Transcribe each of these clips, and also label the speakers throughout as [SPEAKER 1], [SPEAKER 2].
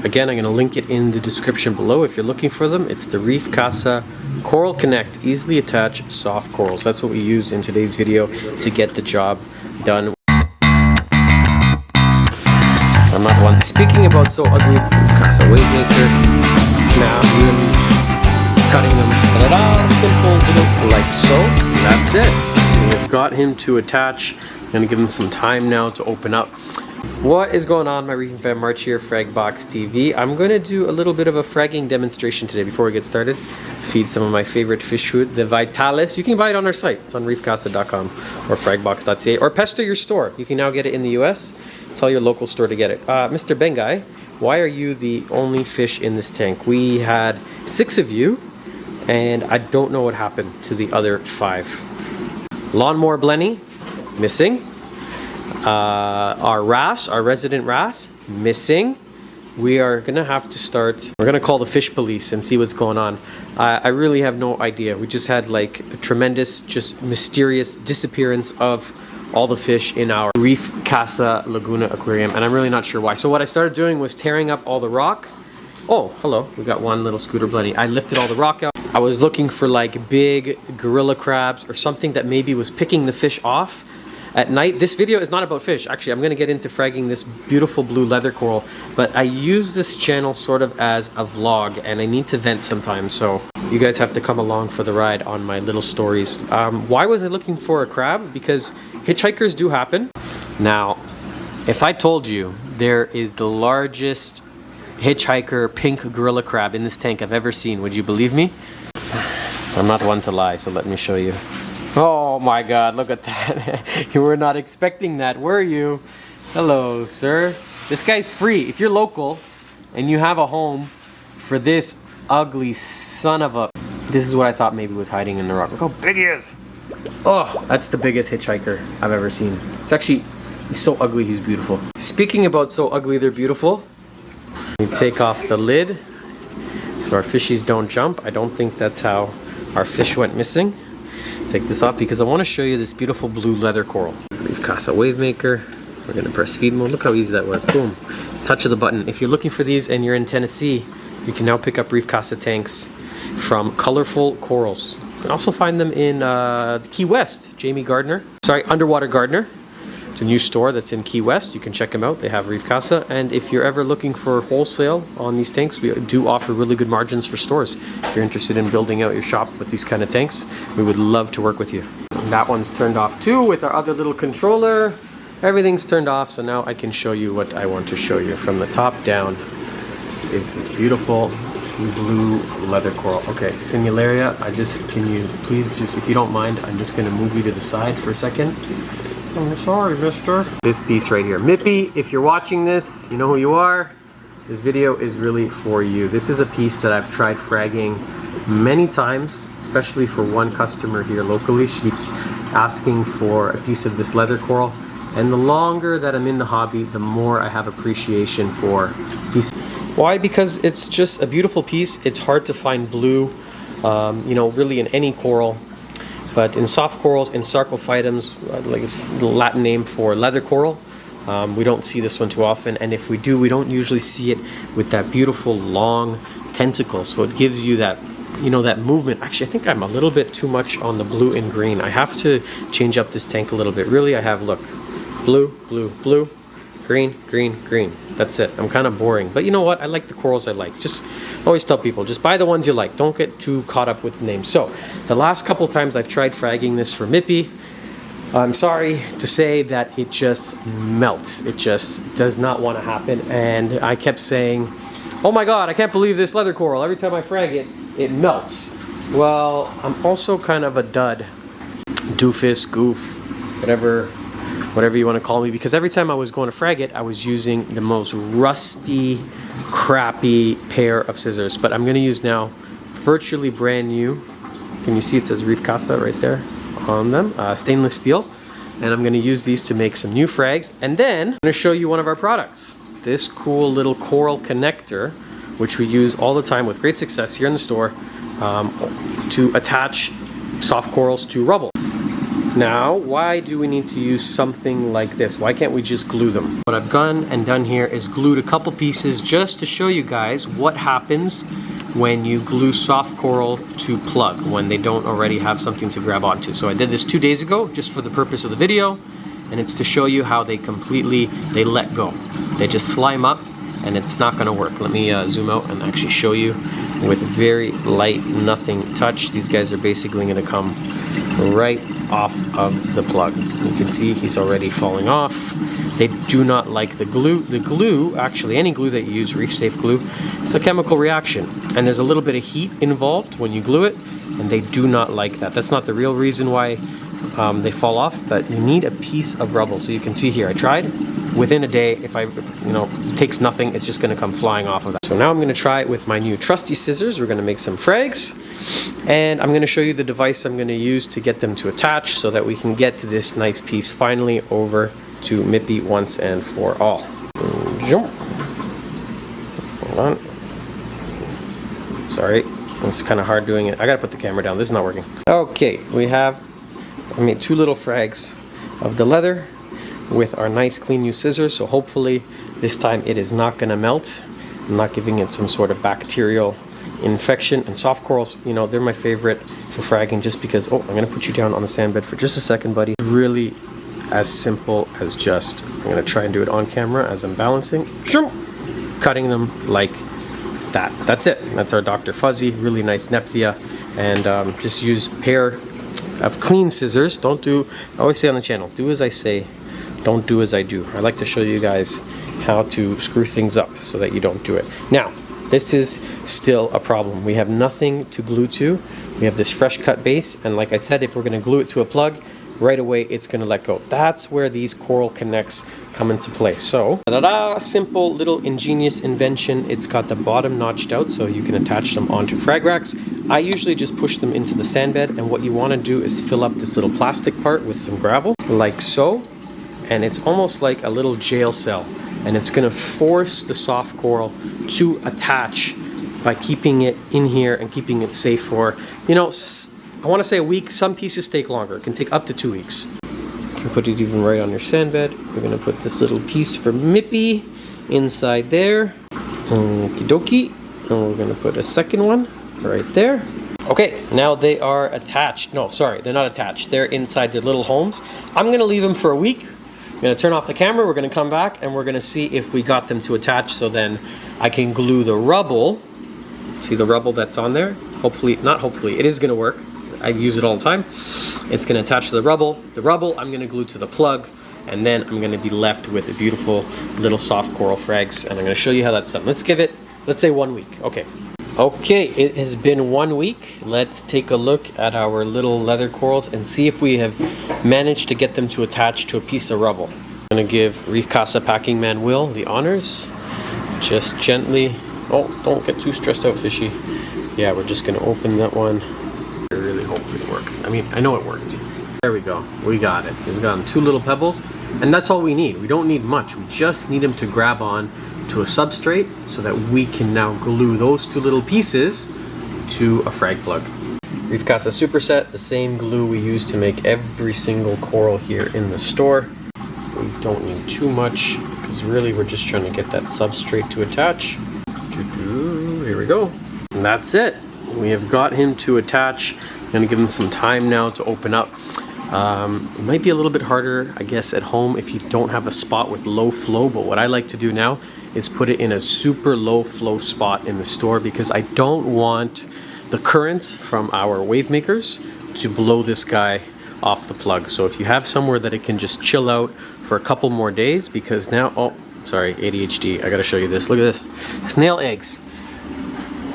[SPEAKER 1] Again, I'm going to link it in the description below if you're looking for them. It's the Reef Casa Coral Connect Easily Attached Soft Corals. That's what we use in today's video to get the job done. I'm not the one. Speaking about so ugly, Reef Casa wave maker. Now I'm cutting them. Ta-da! Simple little like so. That's it. We've got him to attach. I'm going to give him some time now to open up. What is going on, my Reefing fam? March here, Fragbox TV. I'm going to do a little bit of a fragging demonstration today before we get started. Feed some of my favorite fish food, the Vitalis. You can buy it on our site. It's on reefcasa.com or fragbox.ca or pester your store. You can now get it in the US. Tell your local store to get it. Mr. Bengai, why are you the only fish in this tank? We had 6 of you, and I don't know what happened to the other 5. Lawnmower Blenny, missing. Our resident wrasse, missing. We are gonna have to start, we're gonna call the fish police and see what's going on. I really have no idea. We just had like a tremendous, just mysterious disappearance of all the fish in our Reef Casa Laguna Aquarium, and I'm really not sure why. So what I started doing was tearing up all the rock. Oh, hello, we got one little scooter Blenny. I lifted all the rock out. I was looking for like big gorilla crabs or something that maybe was picking the fish off at night. This video is not about fish. Actually, I'm gonna get into fragging this beautiful blue leather coral, but I use this channel sort of as a vlog, and I need to vent sometimes, so you guys have to come along for the ride on my little stories. Why was I looking for a crab? Because hitchhikers do happen. Now, if I told you there is the largest hitchhiker pink gorilla crab in this tank I've ever seen, would you believe me? I'm not one to lie, so let me show you. Oh my God, look at that. You were not expecting that, were you? Hello, sir. This guy's free. If you're local and you have a home for this ugly son of a... This is what I thought maybe was hiding in the rock. Look how big he is. Oh, that's the biggest hitchhiker I've ever seen. It's actually, he's so ugly, he's beautiful. Speaking about so ugly, they're beautiful. We take off the lid so our fishies don't jump. I don't think that's how our fish went missing. Take this off because I want to show you this beautiful blue leather coral. Reef Casa wave maker. We're going to press feed mode. Look how easy that was. Boom. Touch of the button. If you're looking for these and you're in Tennessee, you can now pick up Reef Casa tanks from Colorful Corals. You can also find them in Key West. Underwater Gardener. It's a new store that's in Key West. You can check them out. They have Reef Casa. And if you're ever looking for wholesale on these tanks, we do offer really good margins for stores. If you're interested in building out your shop with these kind of tanks, we would love to work with you. And that one's turned off too with our other little controller. Everything's turned off, so now I can show you what I want to show you. From the top down is this beautiful blue leather coral. Okay, Simularia, can you please just, if you don't mind, I'm just gonna move you to the side for a second. I'm sorry, mister. This piece right here. Mippy, if you're watching this, you know who you are. This video is really for you. This is a piece that I've tried fragging many times, especially for one customer here locally. She keeps asking for a piece of this leather coral. And the longer that I'm in the hobby, the more I have appreciation for pieces. Why? Because it's just a beautiful piece. It's hard to find blue, really in any coral. But in soft corals, in sarcophytums, like it's the Latin name for leather coral, we don't see this one too often. And if we do, we don't usually see it with that beautiful long tentacle. So it gives you that, that movement. Actually, I think I'm a little bit too much on the blue and green. I have to change up this tank a little bit. Really, I have, look, blue, blue, blue, green, green, green. That's it. I'm kind of boring. But you know what? I like the corals I like. Just always tell people, just buy the ones you like. Don't get too caught up with the names. So the last couple times I've tried fragging this for Mippy, I'm sorry to say that it just melts. It just does not want to happen. And I kept saying, oh my God, I can't believe this leather coral. Every time I frag it, it melts. Well, I'm also kind of a dud, doofus, goof, whatever you want to call me, because every time I was going to frag it, I was using the most rusty, crappy pair of scissors. But I'm going to use now virtually brand new. Can you see it says Reef Casa right there on them? Stainless steel. And I'm going to use these to make some new frags. And then I'm going to show you one of our products. This cool little coral connector, which we use all the time with great success here in the store, to attach soft corals to rubble. Now, why do we need to use something like this? Why can't we just glue them? What I've gone and done here is glued a couple pieces just to show you guys what happens when you glue soft coral to plug, when they don't already have something to grab onto. So I did this 2 days ago just for the purpose of the video, and it's to show you how they let go. They just slime up and it's not gonna work. Let me zoom out and actually show you with very light, nothing touch. These guys are basically gonna come right off of the plug. You can see he's already falling off. They do not like the glue. The glue, actually any glue that you use, reef safe glue, it's a chemical reaction. And there's a little bit of heat involved when you glue it, and they do not like that. That's not the real reason why they fall off, but you need a piece of rubble. So you can see here, I tried. Within a day, if it takes nothing, it's just gonna come flying off of that. So now I'm gonna try it with my new trusty scissors. We're gonna make some frags, and I'm gonna show you the device I'm gonna use to get them to attach so that we can get to this nice piece finally over to Mippy once and for all. Jump. Hold on. Sorry, it's kind of hard doing it. I gotta put the camera down. This is not working. Okay, I made 2 little frags of the leather with our nice clean new scissors, so hopefully this time it is not going to melt. I'm not giving it some sort of bacterial infection. And soft corals, you know, they're my favorite for fragging just because, oh, I'm going to put you down on the sand bed for just a second, buddy. Really as simple as just, I'm going to try and do it on camera as I'm balancing, cutting them like that. That's it. That's our Dr. Fuzzy, really nice Nepthia, and just use a pair of clean scissors. I always say on the channel, do as I say, don't do as I do. I like to show you guys how to screw things up so that you don't do it. Now, this is still a problem. We have nothing to glue to. We have this fresh cut base, and like I said, if we're gonna glue it to a plug, right away it's gonna let go. That's where these coral connects come into play. So, ta-da, simple little ingenious invention. It's got the bottom notched out so you can attach them onto frag racks. I usually just push them into the sand bed, and what you wanna do is fill up this little plastic part with some gravel, like so. And it's almost like a little jail cell, and it's gonna force the soft coral to attach by keeping it in here and keeping it safe for, you know, I wanna say a week. Some pieces take longer. It can take up to 2 weeks. You can put it even right on your sand bed. We're gonna put this little piece for Mippy inside there. Okie dokie. And we're gonna put a second one right there. Okay, now they are attached. No, sorry, they're not attached. They're inside their little homes. I'm gonna leave them for a week. I'm gonna turn off the camera, we're gonna come back, and we're gonna see if we got them to attach, so then I can glue the rubble. See the rubble that's on there? Hopefully, not hopefully, it is gonna work. I use it all the time. It's gonna attach to the rubble. The rubble I'm gonna glue to the plug, and then I'm gonna be left with a beautiful little soft coral frags, and I'm gonna show you how that's done. Let's give it, let's say 1 week, okay. Okay, it has been 1 week. Let's take a look at our little leather corals and see if we have managed to get them to attach to a piece of rubble. I'm gonna give Reef Casa Packing Man Will the honors. Just gently, oh, don't get too stressed out, fishy. Yeah, we're just gonna open that one. I really hope it works. I mean, I know it worked. There we go, we got it. It's gotten 2 little pebbles, and that's all we need. We don't need much, we just need them to grab on to a substrate so that we can now glue those 2 little pieces to a frag plug. Reef Casa Superset, the same glue we use to make every single coral here in the store. We don't need too much because really we're just trying to get that substrate to attach. Here we go. And that's it. We have got him to attach. I'm gonna give him some time now to open up. It might be a little bit harder, I guess, at home if you don't have a spot with low flow, but what I like to do now is put it in a super low flow spot in the store because I don't want the currents from our wave makers to blow this guy off the plug. So if you have somewhere that it can just chill out for a couple more days, because now, oh, sorry, ADHD, I gotta show you this. Look at this, snail eggs.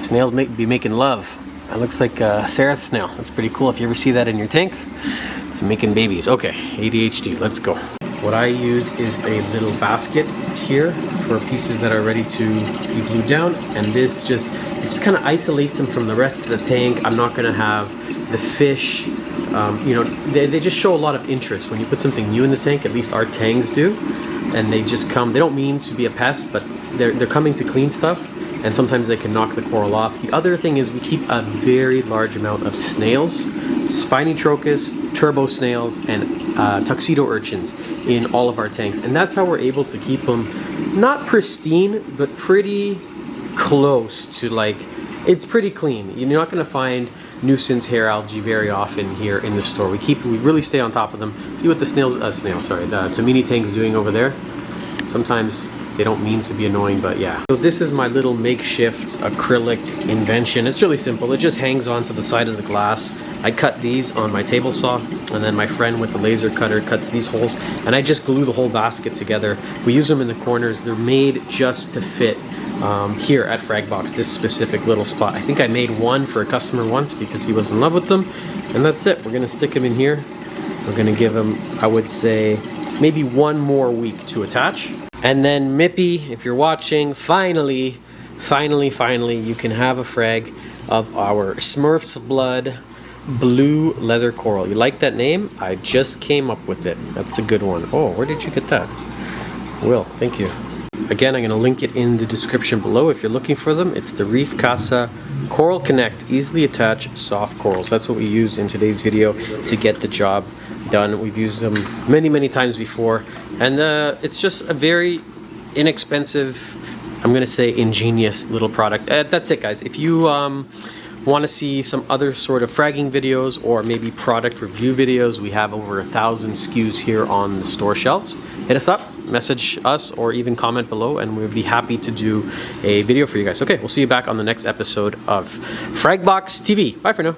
[SPEAKER 1] Snails be making love. That looks like a Sarah's snail. That's pretty cool. If you ever see that in your tank, it's making babies. Okay, ADHD, let's go. What I use is a little basket here for pieces that are ready to be glued down, and this just kind of isolates them from the rest of the tank. I'm not gonna have the fish, you know, they just show a lot of interest when you put something new in the tank. At least our tangs do, and they just come. They don't mean to be a pest, but they're coming to clean stuff, and sometimes they can knock the coral off. The other thing is we keep a very large amount of snails spiny trochus, turbo snails, and tuxedo urchins in all of our tanks. And that's how we're able to keep them not pristine, but pretty close to, like, it's pretty clean. You're not going to find nuisance hair algae very often here in the store. We really stay on top of them. See what the the Tamini tank is doing over there. Sometimes they don't mean to be annoying, but yeah. So this is my little makeshift acrylic invention. It's really simple. It just hangs onto the side of the glass. I cut these on my table saw, and then my friend with the laser cutter cuts these holes, and I just glue the whole basket together. We use them in the corners. They're made just to fit here at Fragbox, this specific little spot. I think I made one for a customer once because he was in love with them, and that's it. We're gonna stick them in here. We're gonna give them, I would say, maybe one more week to attach. And then Mippy, if you're watching, finally, you can have a frag of our Smurf's Blood blue leather coral. You like that name? I just came up with it. That's a good one. Oh, where did you get that? Will, thank you. Again, I'm going to link it in the description below if you're looking for them. It's the Reef Casa Coral Connect Easily Attached Soft Corals. That's what we use in today's video to get the job done. We've used them many times before, and it's just a very inexpensive, I'm going to say ingenious little product. That's it, guys. If you want to see some other sort of fragging videos or maybe product review videos, we have over 1,000 SKUs here on the store shelves. Hit us up, message us, or even comment below, and we'd be happy to do a video for you guys. Okay, we'll see you back on the next episode of Fragbox TV. Bye for now.